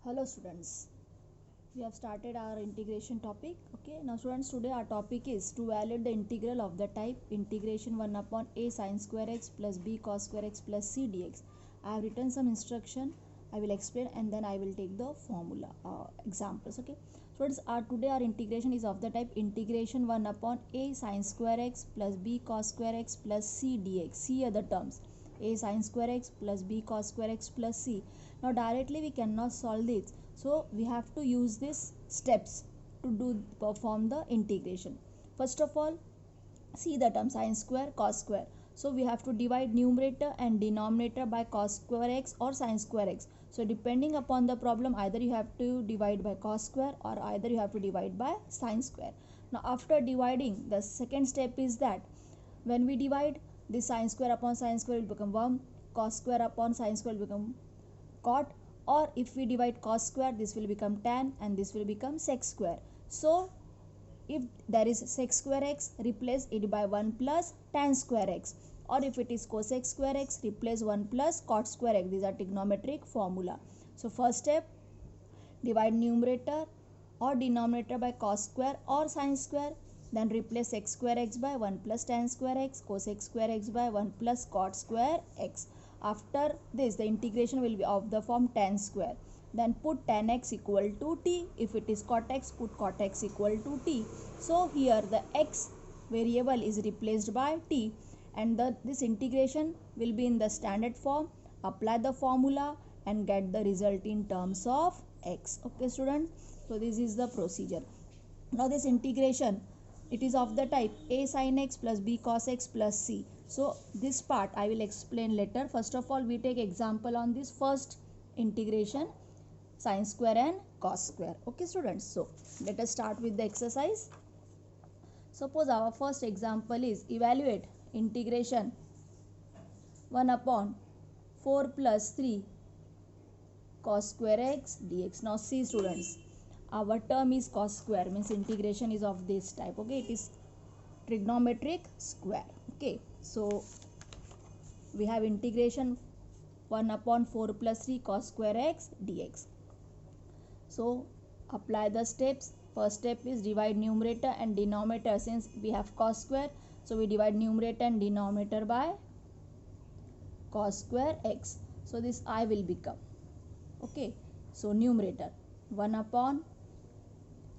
Hello students, we have started our integration topic. Okay, now students, today our topic is to evaluate the integral of the type integration 1 upon a sine square x plus b cos square x plus c dx. I have written some instruction, I will explain and then I will take the formula examples. Okay, students, today our integration is of the type integration 1 upon a sine square x plus b cos square x plus c dx. See other terms, a sine square x plus b cos square x plus c. Now directly we cannot solve this, so we have to use these steps to perform the integration. First of all, see the term sine square cos square, so we have to divide numerator and denominator by cos square x or sine square x. So depending upon the problem, either you have to divide by cos square or either you have to divide by sine square. Now after dividing, the second step is that when we divide, this sine square upon sine square will become 1, cos square upon sine square will become cot, or if we divide cos square, this will become tan and this will become sec square. So if there is sec square x, replace it by 1 plus tan square x, or if it is cosec square x, replace 1 plus cot square x. These are trigonometric formula. So first step, divide numerator or denominator by cos square or sine square, then replace x square x by 1 plus tan square x, cosec square x by 1 plus cot square x. After this, the integration will be of the form tan square. Then put tan x equal to t. If it is cot x, put cot x equal to t. So here the x variable is replaced by t, and this integration will be in the standard form. Apply the formula and get the result in terms of x. Okay students, so this is the procedure. Now this integration, it is of the type a sin x plus b cos x plus c. So this part I will explain later. First of all, we take example on this first integration, sin square and cos square. Okay students, so let us start with the exercise. Suppose our first example is evaluate integration 1 upon 4 plus 3 cos square x dx. Now see students, our term is cos square, means integration is of this type. Okay, it is trigonometric square. Okay, so we have integration 1 upon 4 plus 3 cos square x dx. So apply the steps. First step is divide numerator and denominator. Since we have cos square, so we divide numerator and denominator by cos square x. So this I will become, okay, so numerator 1 upon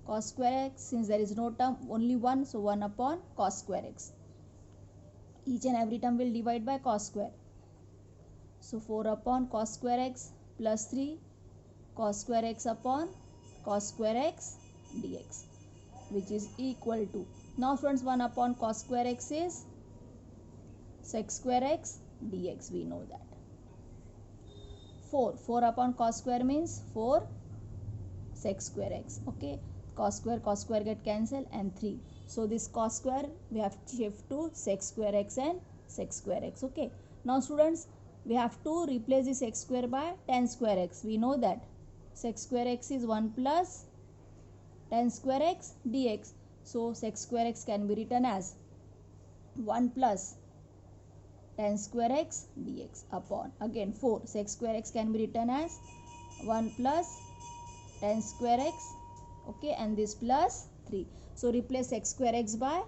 cos square x, since there is no term, only 1, so 1 upon cos square x. Each and every term will divide by cos square. So 4 upon cos square x plus 3 cos square x upon cos square x dx, which is equal to, now friends, 1 upon cos square x is sec square x dx, we know that. 4 upon cos square means 4 sec square x. Okay, cos square get cancelled, and 3. So this cos square we have to shift to sec square x and sec square x. Okay, now students, we have to replace this x square by tan square x. We know that sec square x is 1 plus tan square x dx. So sec square x can be written as 1 plus tan square x dx upon, again 4, sec square x can be written as 1 plus tan square x, okay, and this plus 3. So replace x square x by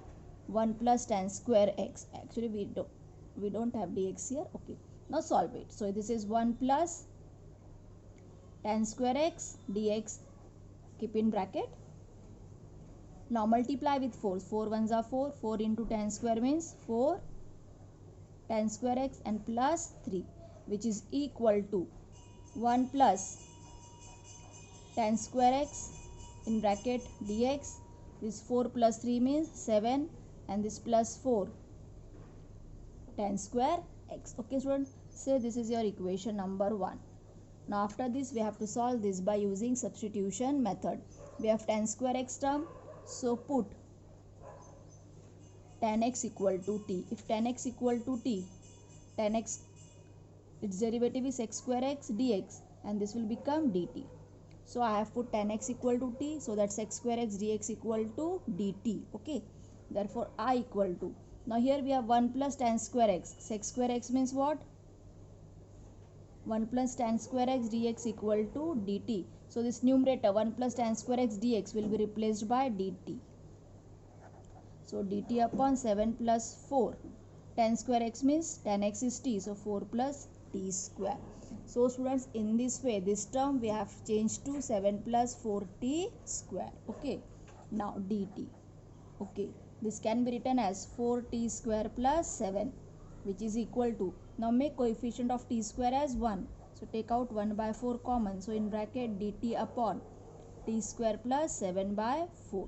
1 plus tan square x. Actually we don't have dx here. Okay, now solve it. So this is 1 plus tan square x dx, keep in bracket. Now multiply with 4. 4 ones are 4. 4 into tan square means 4 tan square x and plus 3, which is equal to 1 plus tan square x in bracket dx. This 4 plus 3 means 7, and this plus 4 tan square x. Okay students, say this is your equation number 1. Now after this, we have to solve this by using substitution method. We have tan square x term, so put tan x equal to t. If tan x equal to t, tan x, its derivative is x square x dx, and this will become dt. So I have put tan x equal to t, so that's x square x dx equal to dt. Okay, therefore I equal to, now here we have 1 plus tan square x. Sec square x means what? 1 plus tan square x dx equal to dt. So this numerator 1 plus tan square x dx will be replaced by dt. So dt upon 7 plus 4. Tan square x means tan x is t. So 4 plus t square. So students, in this way, this term we have changed to 7 plus 4t square. Okay. Now dt. Okay. This can be written as 4t square plus 7, which is equal to. Now make coefficient of t square as 1. So take out 1 by 4 common. So in bracket dt upon t square plus 7 by 4.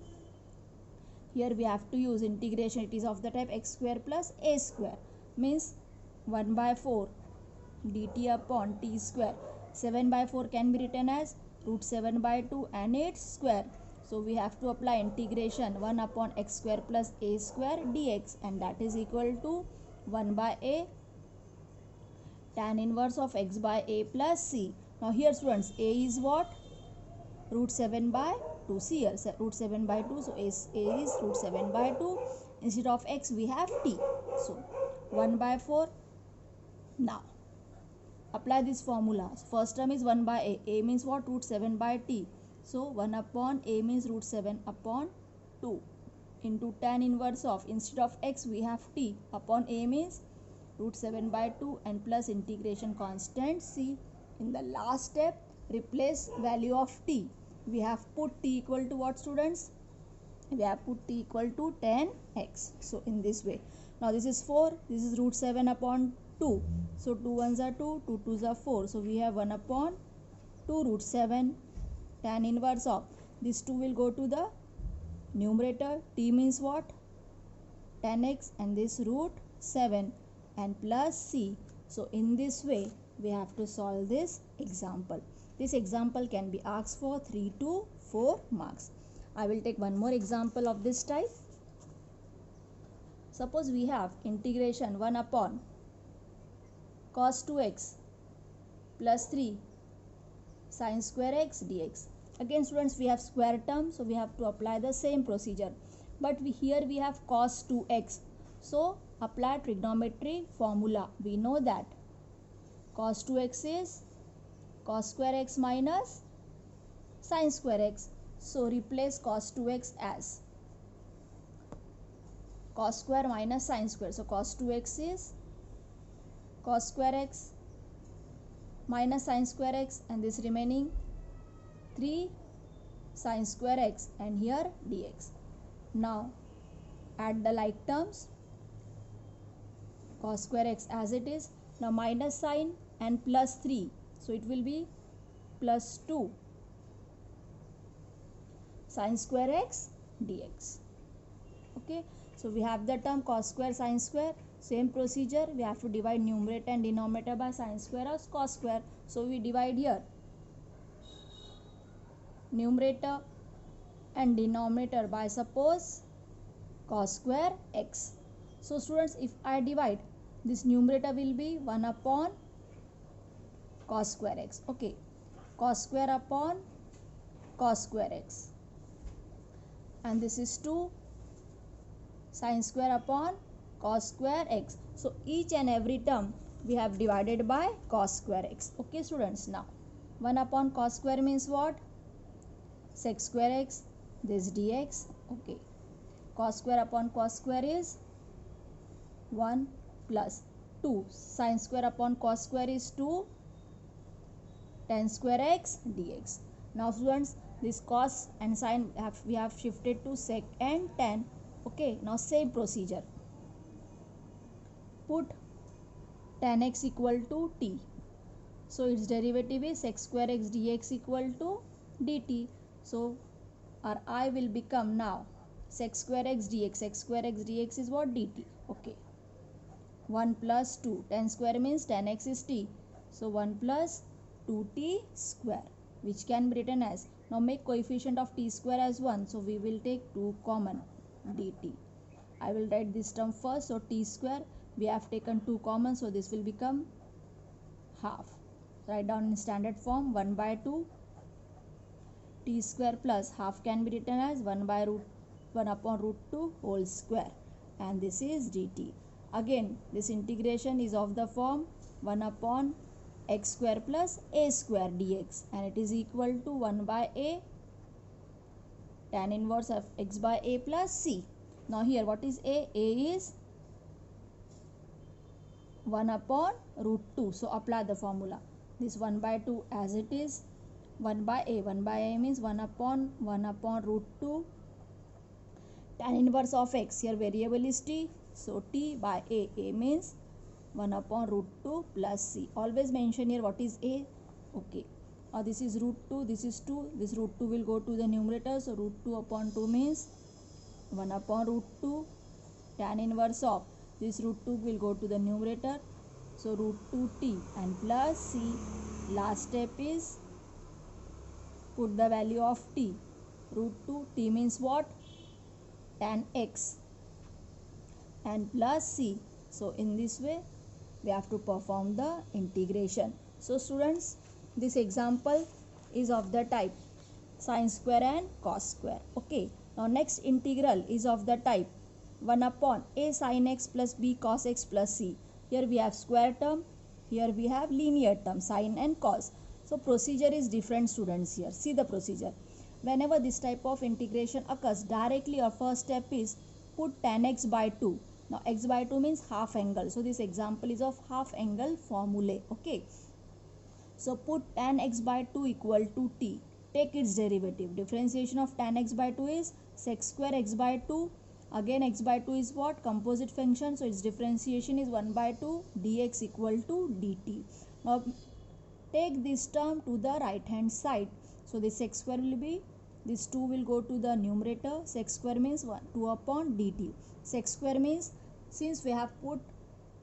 Here we have to use integration. It is of the type x square plus a square. Means 1 by 4 dt upon t square. 7 by 4 can be written as root 7 by 2 and its square. So we have to apply integration 1 upon x square plus a square dx, and that is equal to 1 by a tan inverse of x by a plus c. Now here students, a is what? Root 7 by 2. See here, root 7 by 2. So a is root 7 by 2. Instead of x we have t. So 1 by 4. Now apply this formula. First term is 1 by a. A means what? Root 7 by t. So 1 upon a means root 7 upon 2 into tan inverse of, instead of x we have t, upon a means root 7 by 2 and plus integration constant c. In the last step, replace value of t. We have put t equal to what, students? We have put t equal to 10x. So in this way. Now this is 4. This is root 7 upon 2. So 2 ones are 2, 2 twos are 4. So we have 1 upon 2 root 7 tan inverse of. This 2 will go to the numerator. T means what? 10x, and this root 7 and plus c. So in this way we have to solve this example. This example can be asked for 3 to 4 marks. I will take one more example of this type. Suppose we have integration 1 upon cos 2x plus 3 sin square x dx. Again students, we have square term, so we have to apply the same procedure. But here we have cos 2x. So apply trigonometry formula. We know that cos 2x is cos square x minus sin square x. So replace cos 2x as cos square minus sin square. So cos 2x is cos square x minus sin square x, and this remaining 3 sin square x, and here dx. Now add the like terms, cos square x as it is. Now minus sin and plus 3. So it will be plus 2 sin square x dx. Okay. So we have the term cos square sin square. Same procedure. We have to divide numerator and denominator by sin square or cos square. So we divide here numerator and denominator by, suppose, cos square x. So students, if I divide, this numerator will be 1 upon cos square x. Okay. Cos square upon cos square x. And this is 2 sin square upon cos square x. So each and every term we have divided by cos square x. Okay students, now 1 upon cos square means what? Sec square x, this dx. Okay. Cos square upon cos square is 1 plus 2 sin square upon cos square is 2 tan square x dx. Now students, this cos and sin we have shifted to sec and tan. Okay. Now same procedure. Put tan x equal to t. So its derivative is sec square x dx equal to dt. So our I will become now sec square x dx. Sec square x dx is what? dt. Okay. 1 plus 2. Tan square means tan x is t. So 1 plus 2t square, which can be written as, now make coefficient of t square as 1. So we will take 2 common, dt. I will write this term first. So t square, we have taken 2 common. So this will become half. Write down in standard form 1 by 2 t square plus half can be written as 1 by root 1 upon root 2 whole square, and this is dt. Again, this integration is of the form 1 upon x square plus a square dx, and it is equal to 1 by a tan inverse of x by a plus c. Now here what is a? A is 1 upon root 2. So apply the formula. This 1 by 2 as it is. 1 by a. 1 by a means 1 upon root 2. Tan inverse of x. Here variable is t. So t by a. A means 1 upon root 2 plus c. Always mention here what is a. Okay. This is root 2. This is 2. This root 2 will go to the numerator. So root 2 upon 2 means 1 upon root 2. Tan inverse of this root 2 will go to the numerator. So root 2t and plus c. Last step is put the value of t. Root 2 t means what? Tan x and plus c. So in this way we have to perform the integration. So students, this example is of the type sin square and cos square. Okay. Now next integral is of the type 1 upon a sin x plus b cos x plus c. Here we have square term. Here we have linear term, sin and cos. So procedure is different, students. Here see the procedure. Whenever this type of integration occurs, directly our first step is put tan x by 2. Now x by 2 means half angle. So this example is of half angle formulae. Okay. So put tan x by 2 equal to t. Take its derivative. Differentiation of tan x by 2 is sec square x by 2. Again x by 2 is what? Composite function. So its differentiation is 1 by 2 dx equal to dt. Now take this term to the right hand side. So this x square will be, this 2 will go to the numerator. Sec square means 2 upon dt. Sec square means, since we have put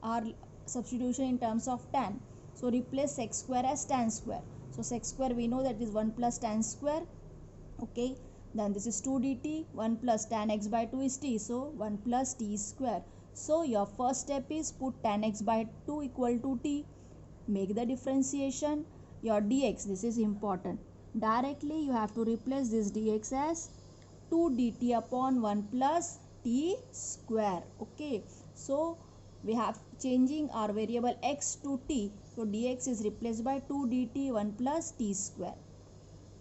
our substitution in terms of tan, so replace sec square as tan square. So sec square we know that is 1 plus tan square. Okay. Then this is 2 dt. 1 plus tan x by 2 is t. So 1 plus t square. So your first step is put tan x by 2 equal to t. Make the differentiation. Your dx, this is important. Directly you have to replace this dx as 2 dt upon 1 plus t square. Okay. So we have changing our variable x to t. So dx is replaced by 2 dt 1 plus t square.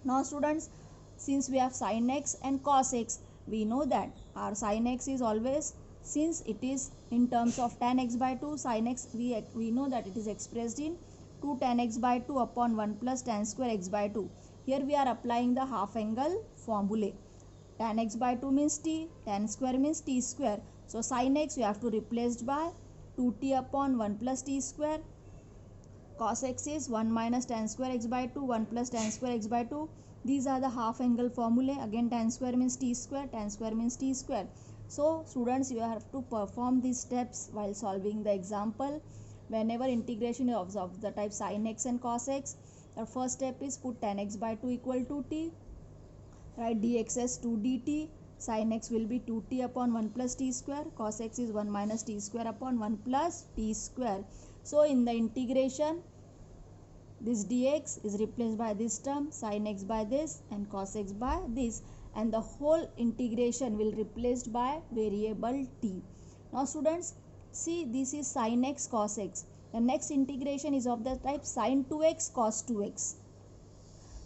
Now students, since we have sin x and cos x, we know that our sin x is always, since it is in terms of tan x by 2, sin x we know that it is expressed in 2 tan x by 2 upon 1 plus tan square x by 2. Here we are applying the half angle formulae. Tan x by 2 means t, tan square means t square. So sin x we have to replace by 2t upon 1 plus t square. Cos x is 1 minus tan square x by 2, 1 plus tan square x by 2. These are the half angle formulae. Again tan square means t square, tan square means t square. So students, you have to perform these steps while solving the example. Whenever integration is of the type sin x and cos x, the first step is put tan x by 2 equal to t. Write dx as 2 dt. Sin x will be 2t upon 1 plus t square. Cos x is 1 minus t square upon 1 plus t square. So in the integration, this dx is replaced by this term, sin x by this and cos x by this, and the whole integration will replaced by variable t. Now students, see, this is sin x cos x. The next integration is of the type sin 2x cos 2x.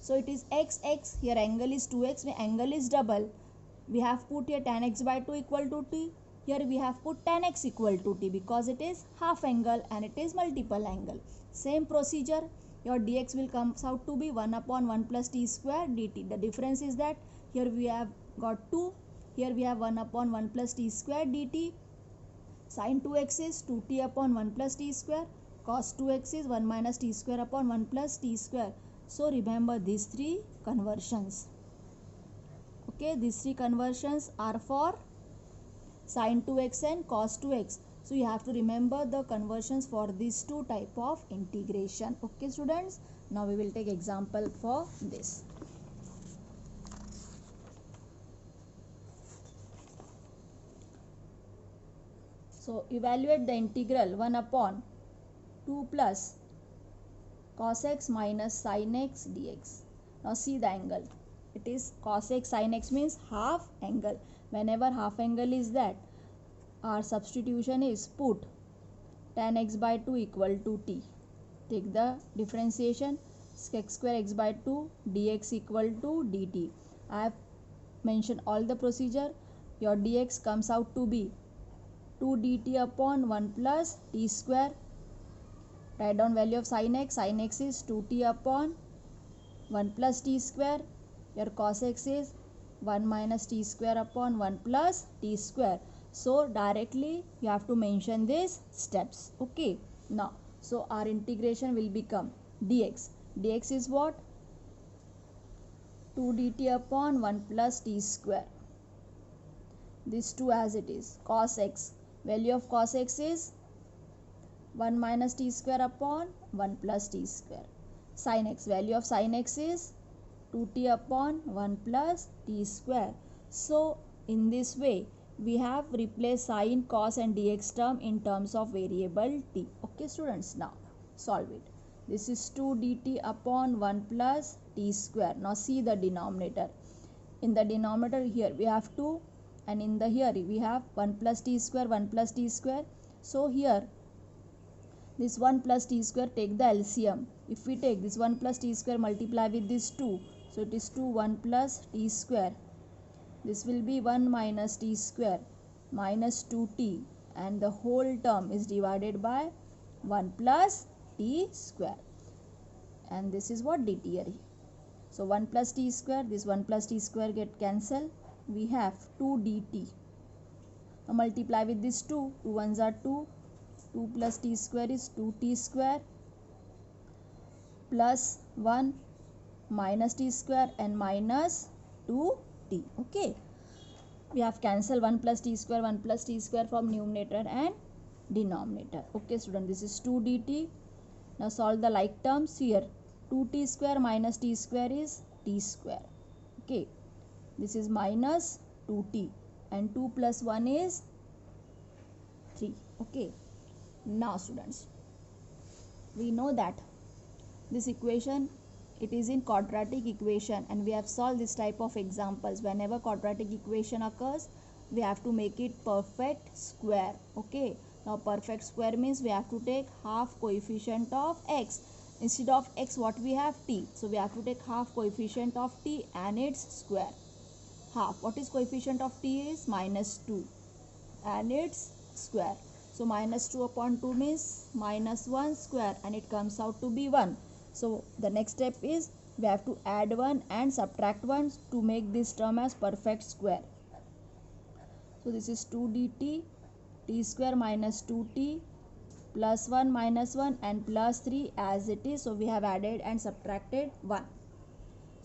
So it is x, here angle is 2x, angle is double. We have put here tan x by 2 equal to t. Here we have put tan x equal to t because it is half angle and it is multiple angle. Same procedure. Your dx will come out to be 1 upon 1 plus t square dt. The difference is that here we have got 2. Here we have 1 upon 1 plus t square dt. Sin 2x is 2t upon 1 plus t square. Cos 2x is 1 minus t square upon 1 plus t square. So remember these three conversions. Okay, these three conversions are for sin 2x and cos 2x. So you have to remember the conversions for these two type of integration. Okay students, now we will take example for this. So evaluate the integral 1 upon 2 plus cos x minus sin x dx. Now see the angle. It is cos x sin x means half angle. Whenever half angle is that, our substitution is put tan x by 2 equal to t. take the differentiation, x square x by 2 dx equal to dt. I have mentioned all the procedure. Your dx comes out to be 2 dt upon 1 plus t square. Write down value of sin x. Sin x is 2t upon 1 plus t square. Your cos x is 1 minus t square upon 1 plus t square. So directly you have to mention these steps. Okay. Now, so our integration will become dx. Dx is what? 2 dt upon 1 plus t square. This 2 as it is. Cos x. Value of cos x is 1 minus t square upon 1 plus t square. Sin x. Value of sin x is 2t upon 1 plus t square. So in this way we have replaced sin, cos and dx term in terms of variable t. Okay students, now solve it. This is 2 dt upon 1 plus t square. Now see the denominator. In the denominator here we have 2 and in the here we have 1 plus t square, 1 plus t square. So here this 1 plus t square, take the LCM. If we take this 1 plus t square multiply with this 2, so it is 2 1 plus t square. This will be 1 minus t square minus 2t and the whole term is divided by 1 plus t square. And this is what dt here. So 1 plus t square, this 1 plus t square get cancelled. We have 2 dt. Now multiply with this 2. 2 ones are 2. 2 plus t square is 2t square plus 1 minus t square and minus 2t. Okay. We have cancelled 1 plus t square, 1 plus t square from numerator and denominator. Okay student, this is 2 dt. Now solve the like terms here. 2t square minus t square is t square. Okay. This is minus 2t and 2 plus 1 is 3. Okay. Now students, we know that this equation, it is in quadratic equation and we have solved this type of examples. Whenever quadratic equation occurs, we have to make it perfect square. Okay. Now perfect square means we have to take half coefficient of x. Instead of x what we have? T. So we have to take half coefficient of t and its square. Half. What is coefficient of t is? Minus 2 and its square. So minus 2 upon 2 means minus 1 square and it comes out to be 1. So the next step is we have to add 1 and subtract 1 to make this term as perfect square. So this is 2 dt, t square minus 2t plus 1 minus 1 and plus 3 as it is. So we have added and subtracted 1.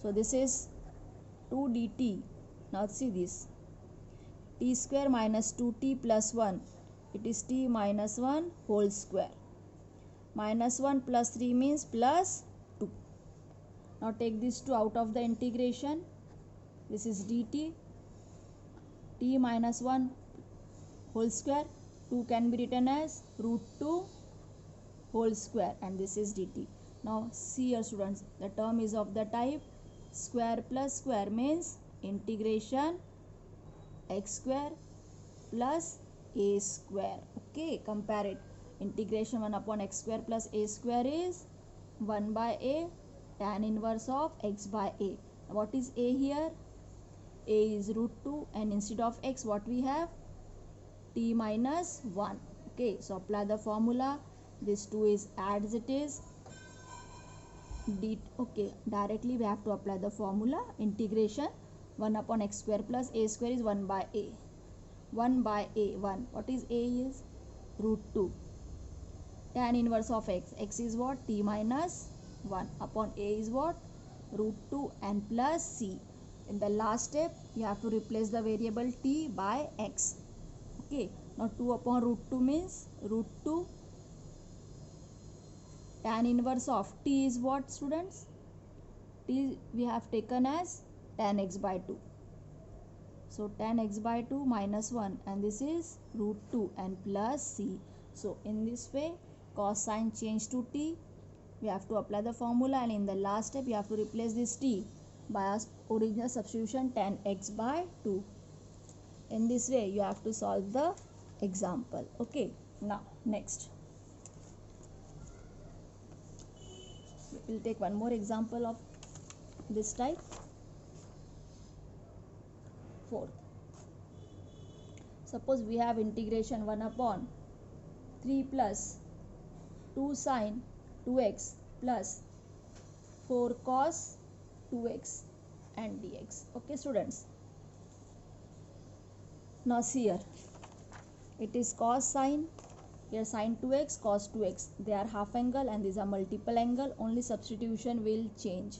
So this is 2 dt. Now see this. T square minus 2t plus 1. It is t minus 1 whole square. Minus 1 plus 3 means plus 2. Now take this 2 out of the integration. This is dt. T minus 1 whole square. 2 can be written as root 2 whole square and this is dt. Now see here students, the term is of the type square plus square means integration x square plus a square. Okay, compare it. Integration 1 upon x square plus a square is 1 by a tan inverse of x by a. What is a here? A is root 2 and instead of x what we have? T minus 1. Okay, so apply the formula. This 2 is as it is. Okay, directly we have to apply the formula. Integration 1 upon x square plus a square is 1 by a. 1 by a, 1. What is a is? Root 2. Tan inverse of x. X is what? T minus 1 upon a is what? Root 2 and plus c. In the last step, you have to replace the variable t by x. Okay. Now 2 upon root 2 means root 2. Tan inverse of t is what students? T we have taken as tan x by 2. So tan x by 2 minus 1 and this is root 2 and plus c. So in this way cos sign change to t. We have to apply the formula and in the last step you have to replace this t by our original substitution tan x by 2. In this way you have to solve the example. Okay. Now next. We'll take one more example of this type. Fourth, suppose we have integration 1 upon 3 plus 2 sine 2x plus 4 cos 2x and dx. Okay students, now see here, it is cos sine, here sine 2x cos 2x, they are half angle and these are multiple angle, only substitution will change.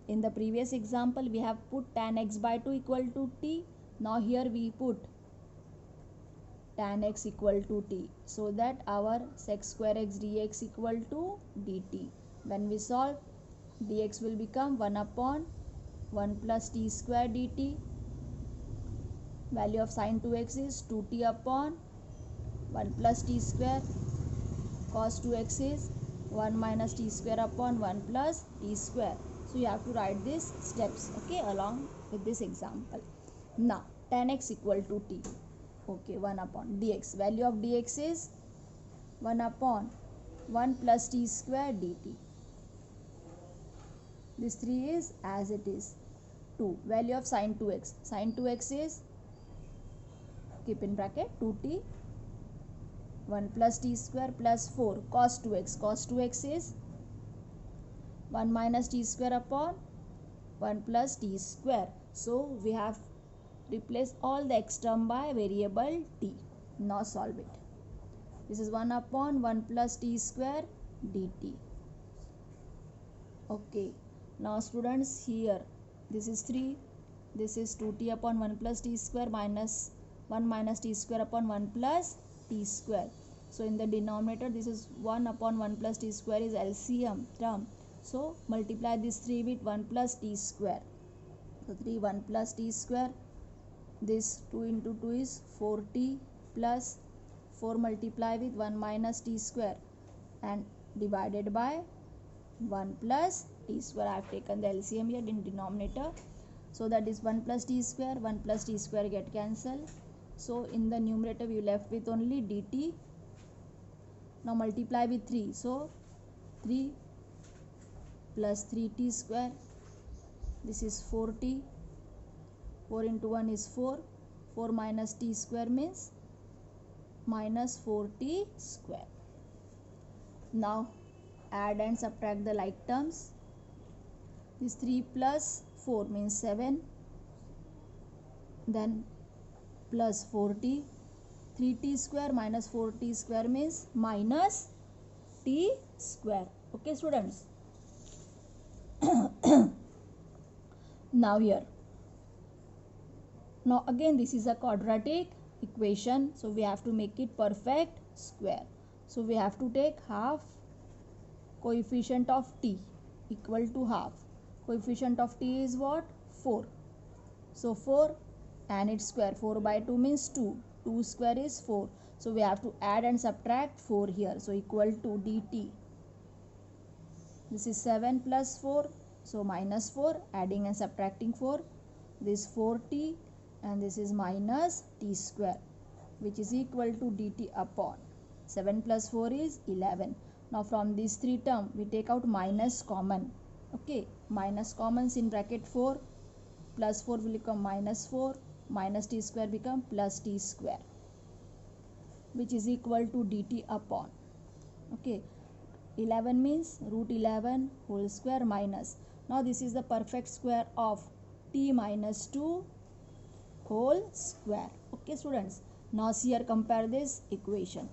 In the previous example we have put tan x by 2 equal to t, now here we put tan x equal to t, so that our sec square x dx equal to dt. When we solve, dx will become 1 upon 1 plus t square dt. Value of sine 2x is 2t upon 1 plus t square. Cos 2x is 1 minus t square upon 1 plus t square. So you have to write these steps, okay, along with this example. Now tan x equal to t, okay, 1 upon dx. Value of dx is 1 upon 1 plus t square dt. This 3 is as it is. 2. Value of sine 2x. Sine 2x is, keep in bracket, 2t 1 plus t square plus 4 cos 2x. Cos 2x is 1 minus t square upon 1 plus t square. So we have replaced all the x term by variable t. Now solve it. This is 1 upon 1 plus t square dt. Okay. Now students, here this is 3. This is 2t upon 1 plus t square minus 1 minus t square upon 1 plus t square. So in the denominator, this is 1 upon 1 plus t square is LCM term. So multiply this 3 with 1 plus t square. So 3 1 plus t square. This 2 into 2 is 4t plus 4 multiply with 1 minus t square and divided by 1 plus t square. I have taken the LCM here in denominator. So that is 1 plus t square, 1 plus t square get cancelled. So in the numerator we left with only dt. Now multiply with 3. So 3 plus 3t square. This is 4t. 4 into 1 is 4. 4 minus t square means minus 4t square. Now add and subtract the like terms. This 3 plus 4 means 7. Then plus 4t. 3t square minus 4t square means minus t square. Okay students. Now here. Now again this is a quadratic equation. So we have to make it perfect square. So we have to take half coefficient of t equal to half. Coefficient of t is what? 4. So 4 and its square. 4 by 2 means 2. 2 square is 4. So we have to add and subtract 4 here. So equal to dt. This is 7 plus 4. So minus 4. Adding and subtracting 4. This 4t and this is minus t square, which is equal to dt upon 7 plus 4 is 11. Now from these 3 term we take out minus common. Okay, minus commons in bracket 4. Plus 4 will become minus 4. Minus t square become plus t square, which is equal to dt upon, okay, 11 means root 11 whole square minus. Now this is the perfect square of t minus 2 whole square. Okay students. Now here compare this equation.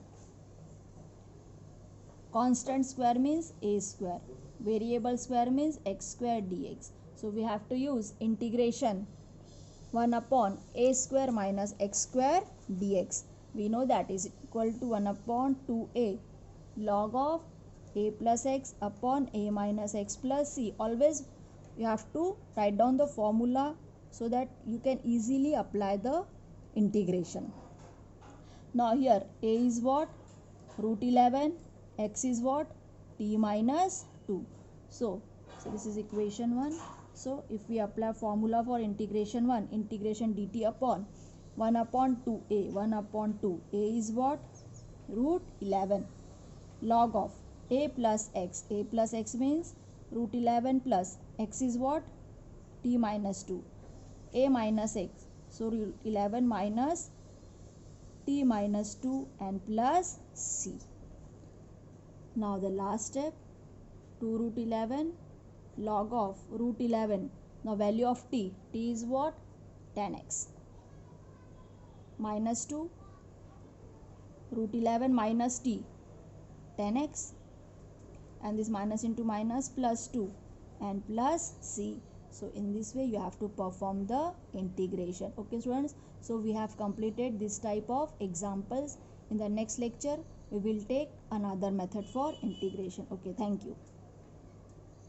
Constant square means a square. Variable square means x square dx. So we have to use integration 1 upon a square minus x square dx. We know that is equal to 1 upon 2a log of a plus x upon a minus x plus c. Always you have to write down the formula so that you can easily apply the integration. Now here a is what? Root 11. X is what? T minus 2. So this is equation 1. So if we apply formula for integration 1, integration dt upon 1 upon 2a, 1 upon 2, a is what? Root 11 log of a plus x. A plus x means root 11 plus x is what? T minus 2. A minus x. So root 11 minus t minus 2 and plus c. Now the last step, 2 root 11 log of root 11. Now value of t is what? 10x. Minus 2 root 11 minus t, 10x, and this minus into minus plus 2 and plus c. So in this way you have to perform the integration. Okay students, so we have completed this type of examples. In the next lecture we will take another method for integration. Okay, thank you.